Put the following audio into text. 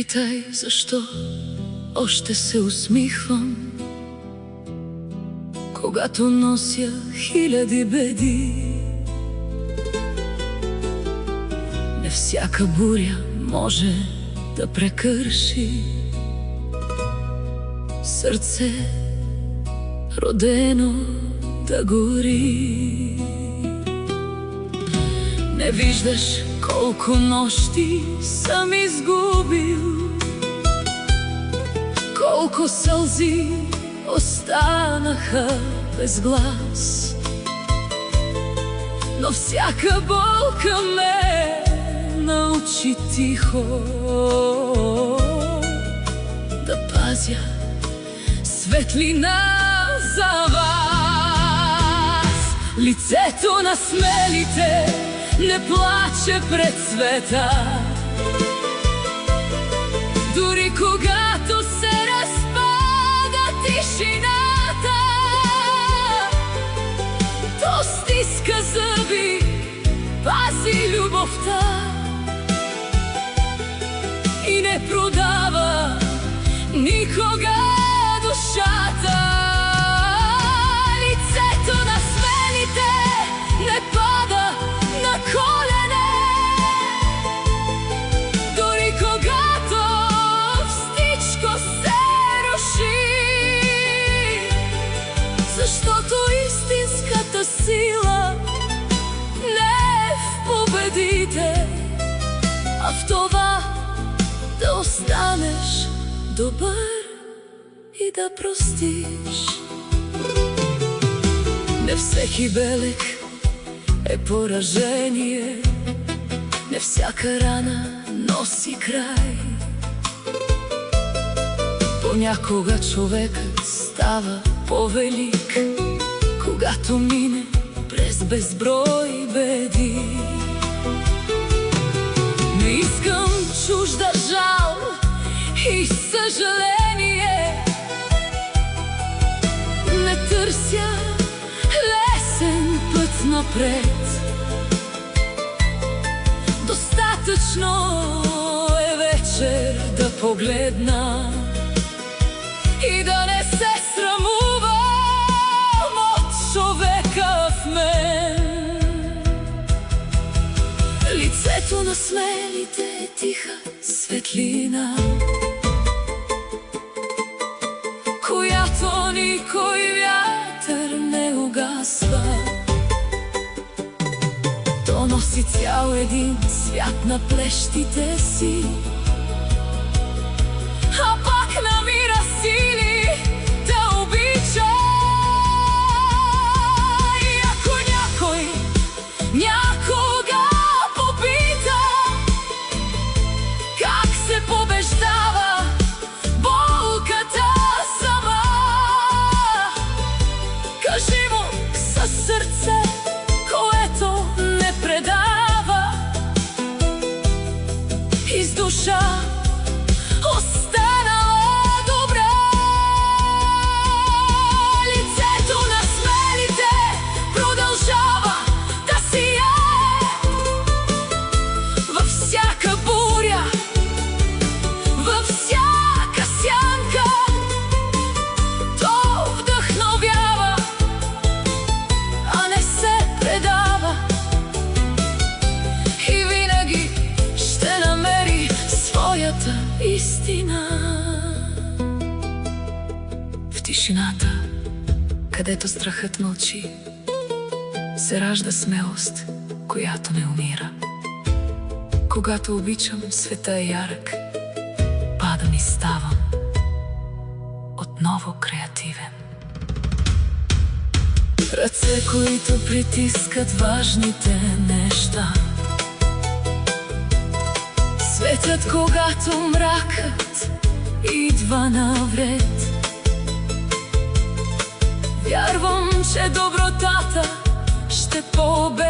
питай защо още се усмихвам, когато нося хиляди беди. Не всяка буря може да прекърши сърце, родено да гори. Не виждаш колко нощи съм изгубил, колко сълзи останаха без глас, но всяка болка ме научи тихо да пазя светлина за вас. Лицето на смелите не плаче пред света, дори когато се разпада тишината. То стиска зъби, пази любовта и не продава никога душата. Лицето на смелите не пада на колене, дори когато всичко се руши, защото истинската сила не е в победите, а в това да останеш добър и да простиш. Не всеки белег е поражение, не всяка рана носи край. Понякога човекът става по-велик, когато мине през безброй беди. Не искам чужда жал и съжаление, не търся лесен път напред. Достатъчно е вечер да погледна и да не се срамувам от човека в мен. Лицето на смелите е тиха светлина, която никой вятър не угасва. То носи цял един свят на плещите си, а пак намира сили да обича. И ако някой някога попита как се побеждава болката сама, кажи му със сърце, което не предава, и с душа останала добра. Лицето на смелите продължава да сияе във всяка буря, във всяка сянка. То вдъхновява, а не се предава, и винаги ще намери своята истина. В тишината, където страхът мълчи, се ражда смелост, която не умира. Когато обичам, света е ярък, падам и ставам отново креативен. Ръце, които притискат важните неща, светят, когато мракът идва навред. Вярвам, че добротата ще победи.